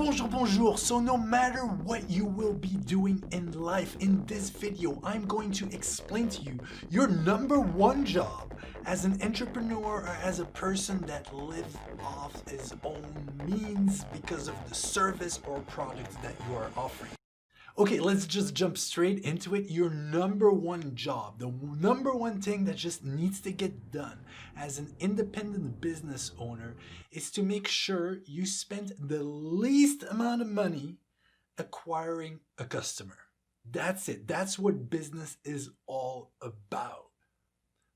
Bonjour. So no matter what you will be doing in life, in this video, I'm going to explain to you your number one job as an entrepreneur or as a person that lives off his own means because of the service or product that you are offering. Okay, let's just jump straight into it. Your number one job, the number one thing that just needs to get done as an independent business owner is to make sure you spend the least amount of money acquiring a customer. That's it. That's what business is all about.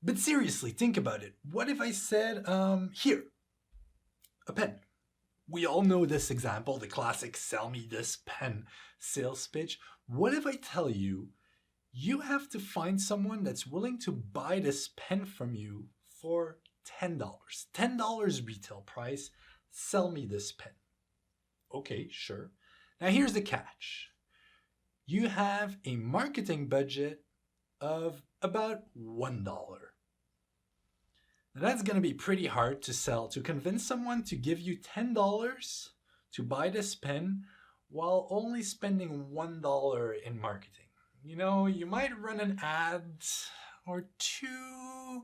But seriously, think about it. What if I said, here, a pen? We all know this example, the classic sell me this pen sales pitch. What if I tell you, you have to find someone that's willing to buy this pen from you for $10. $10 retail price, sell me this pen. Okay, sure. Now here's the catch. You have a marketing budget of about $1. Now that's going to be pretty hard to sell, to convince someone to give you $10 to buy this pen while only spending $1 in marketing. You know, you might run an ad or two,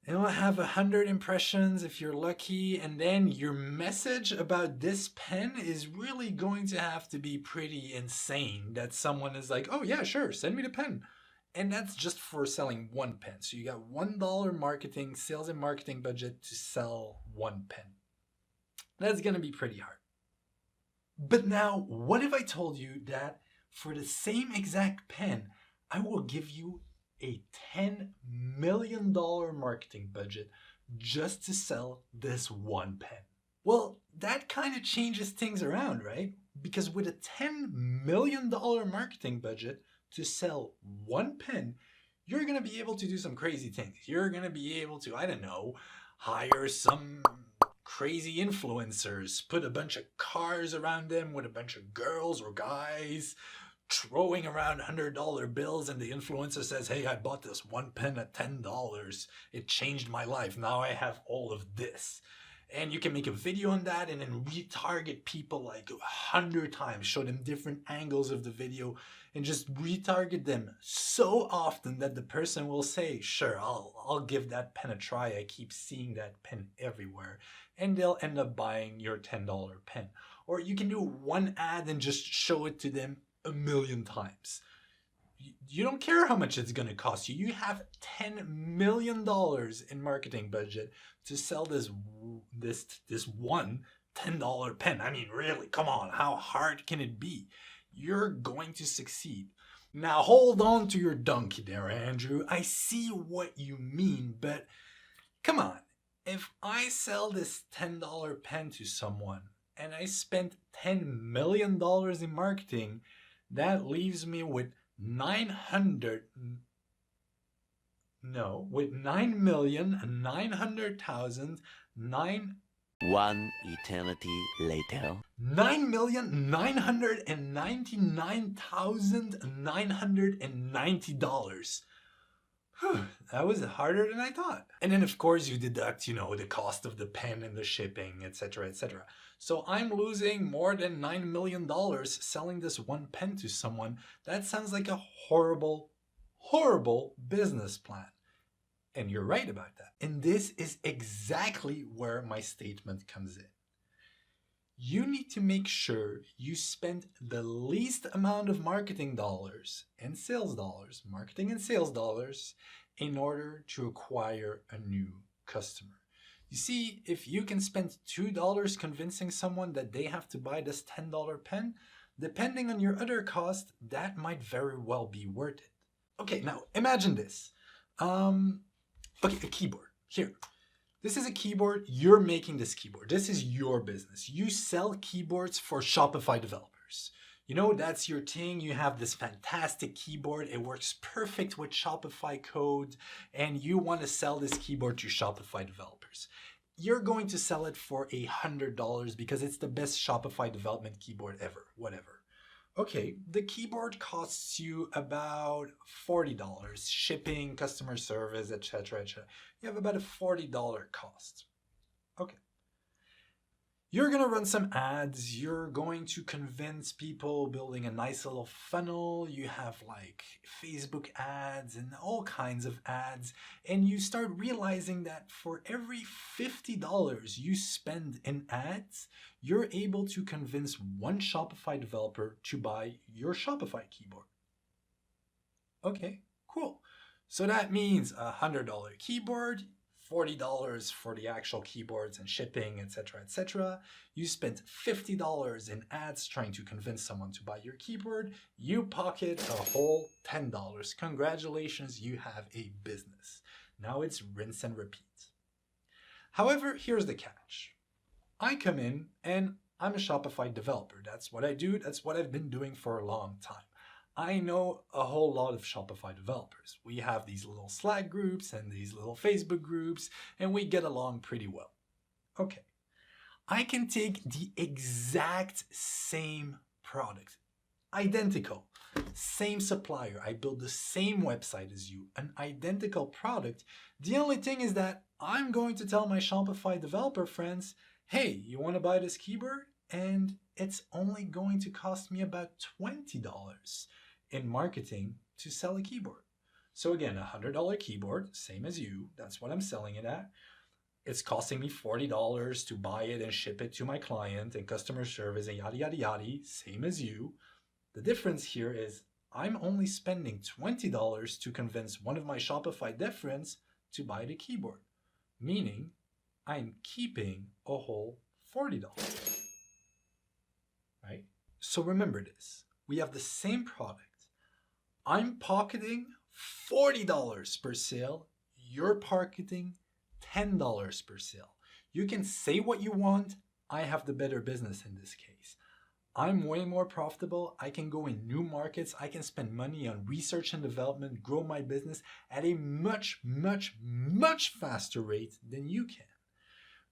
it'll have 100 impressions if you're lucky, and then your message about this pen is really going to have to be pretty insane that someone is like, oh yeah, sure, send me the pen. And that's just for selling one pen. So you got $1 marketing, sales and marketing budget to sell one pen. That's going to be pretty hard. But now, what if I told you that for the same exact pen, I will give you a $10 million marketing budget just to sell this one pen? Well, that kind of changes things around, right? Because with a $10 million marketing budget, to sell one pen, you're going to be able to do some crazy things. You're going to be able to, I don't know, hire some crazy influencers, put a bunch of cars around them with a bunch of girls or guys throwing around $100 bills, and the influencer says, hey, I bought this one pen at $10. It changed my life. Now I have all of this. And you can make a video on that and then retarget people like 100 times, show them different angles of the video and just retarget them so often that the person will say, sure, I'll give that pen a try. I keep seeing that pen everywhere. And they'll end up buying your $10 pen. Or you can do one ad and just show it to them 1,000,000 times. You don't care how much it's going to cost you. You have $10 million in marketing budget to sell this one $10 pen. I mean, really, come on, how hard can it be? You're going to succeed. Now, hold on to your donkey there, Andrew. I see what you mean, but come on. If I sell this $10 pen to someone and I spent $10 million in marketing, that leaves me with 9,900,000 One eternity later. 9,999,990. That was harder than I thought. And then of course you deduct, the cost of the pen and the shipping, etc., etc. So I'm losing more than $9 million selling this one pen to someone. That sounds like a horrible, horrible business plan. And you're right about that. And this is exactly where my statement comes in. You need to make sure you spend the least amount of marketing dollars and sales dollars, marketing and sales dollars, in order to acquire a new customer. You see, if you can spend $2 convincing someone that they have to buy this $10 pen, depending on your other cost, that might very well be worth it. Okay, now imagine this. Okay, a keyboard. Here. This is a keyboard. You're making this keyboard. This is your business. You sell keyboards for Shopify developers. That's your thing. You have this fantastic keyboard. It works perfect with Shopify code, and you want to sell this keyboard to Shopify developers. You're going to sell it for $100 because it's the best Shopify development keyboard ever, whatever. Okay, the keyboard costs you about $40, shipping, customer service, etc., etc. You have about a $40 cost. Okay. You're going to run some ads. You're going to convince people, building a nice little funnel. You have like Facebook ads and all kinds of ads. And you start realizing that for every $50 you spend in ads, you're able to convince one Shopify developer to buy your Shopify keyboard. Okay, cool. So that means a $100 keyboard, $40 for the actual keyboards and shipping, etc., etc. You spent $50 in ads trying to convince someone to buy your keyboard. You pocket a whole $10. Congratulations, you have a business. Now it's rinse and repeat. However, here's the catch. I come in and I'm a Shopify developer. That's what I do. That's what I've been doing for a long time. I know a whole lot of Shopify developers. We have these little Slack groups and these little Facebook groups, and we get along pretty well. Okay, I can take the exact same product, identical, same supplier. I build the same website as you, an identical product. The only thing is that I'm going to tell my Shopify developer friends, hey, you want to buy this keyboard? And it's only going to cost me about $20 in marketing to sell a keyboard. So again, a $100 keyboard, same as you, that's what I'm selling it at. It's costing me $40 to buy it and ship it to my client and customer service and yada, yada, yada, same as you. The difference here is I'm only spending $20 to convince one of my Shopify dev friends to buy the keyboard, meaning I'm keeping a whole $40. Right? So remember this. We have the same product. I'm pocketing $40 per sale. You're pocketing $10 per sale. You can say what you want. I have the better business in this case. I'm way more profitable. I can go in new markets. I can spend money on research and development, grow my business at a much, much, much faster rate than you can.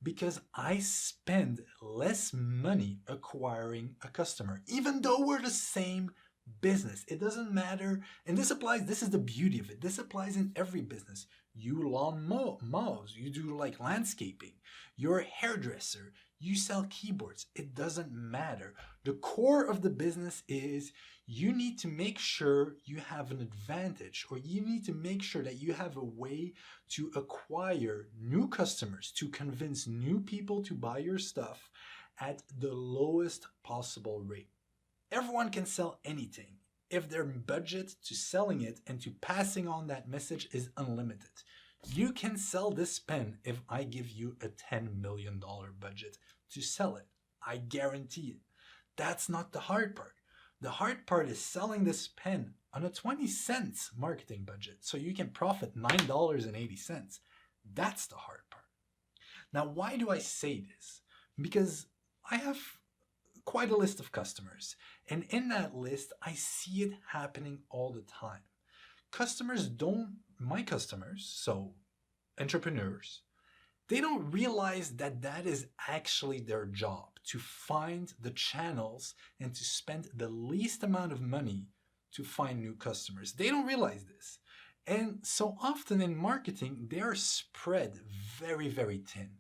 Because I spend less money acquiring a customer, even though we're the same business. It doesn't matter. And this is the beauty of it. This applies in every business. You lawn mows, you do like landscaping, you're a hairdresser, you sell keyboards. It doesn't matter. The core of the business is you need to make sure you have an advantage, or you need to make sure that you have a way to acquire new customers, to convince new people to buy your stuff at the lowest possible rate. Everyone can sell anything if their budget to selling it and to passing on that message is unlimited. You can sell this pen if I give you a $10 million budget to sell it. I guarantee it. That's not the hard part. The hard part is selling this pen on a 20 cents marketing budget so you can profit $9.80. That's the hard part. Now, why do I say this? Because I have quite a list of customers, and in that list, I see it happening all the time. My customers, so entrepreneurs, they don't realize that that is actually their job, to find the channels and to spend the least amount of money to find new customers. They don't realize this. And so often in marketing, they are spread very, very thin.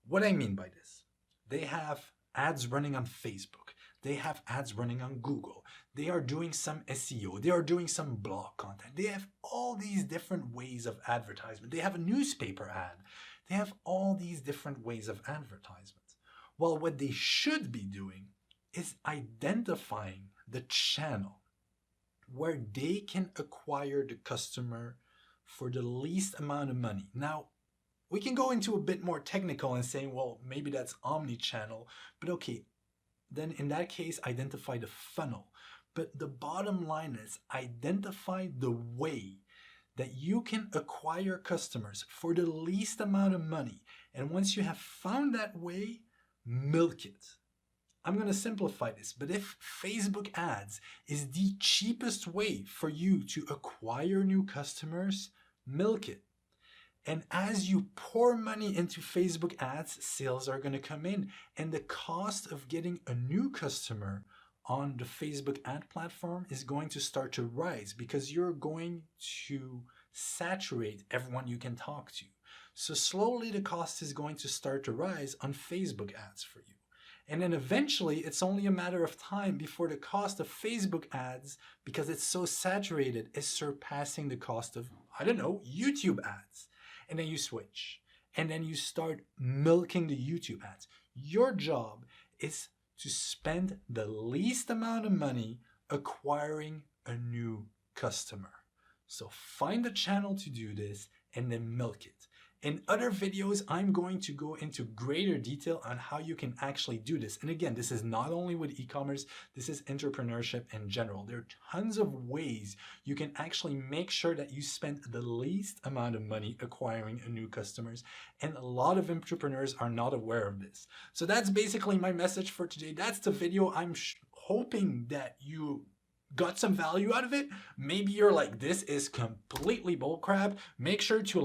What I mean by this, they have ads running on Facebook. They have ads running on Google. They are doing some SEO. They are doing some blog content. They have all these different ways of advertisement. They have a newspaper ad. They have all these different ways of advertisement. Well, what they should be doing is identifying the channel where they can acquire the customer for the least amount of money. Now, we can go into a bit more technical and say, well, maybe that's omni-channel, but okay, then in that case, identify the funnel. But the bottom line is identify the way that you can acquire customers for the least amount of money. And once you have found that way, milk it. I'm going to simplify this, but if Facebook ads is the cheapest way for you to acquire new customers, milk it. And as you pour money into Facebook ads, sales are going to come in. And the cost of getting a new customer on the Facebook ad platform is going to start to rise because you're going to saturate everyone you can talk to. So slowly the cost is going to start to rise on Facebook ads for you. And then eventually, it's only a matter of time before the cost of Facebook ads, because it's so saturated, is surpassing the cost of, I don't know, YouTube ads. And then you switch. And then you start milking the YouTube ads. Your job is to spend the least amount of money acquiring a new customer. So find a channel to do this and then milk it. In other videos, I'm going to go into greater detail on how you can actually do this. And again, this is not only with e-commerce, this is entrepreneurship in general. There are tons of ways you can actually make sure that you spend the least amount of money acquiring a new customers. And a lot of entrepreneurs are not aware of this. So that's basically my message for today. That's the video. I'm hoping that you got some value out of it. Maybe you're like, this is completely bullcrap. Make sure to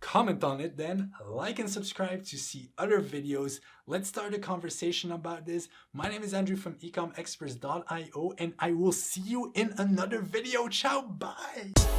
comment on it, then like and subscribe to see other videos. Let's start a conversation about this. My name is Andrew from ecomexperts.io, and I will see you in another video. Ciao, bye.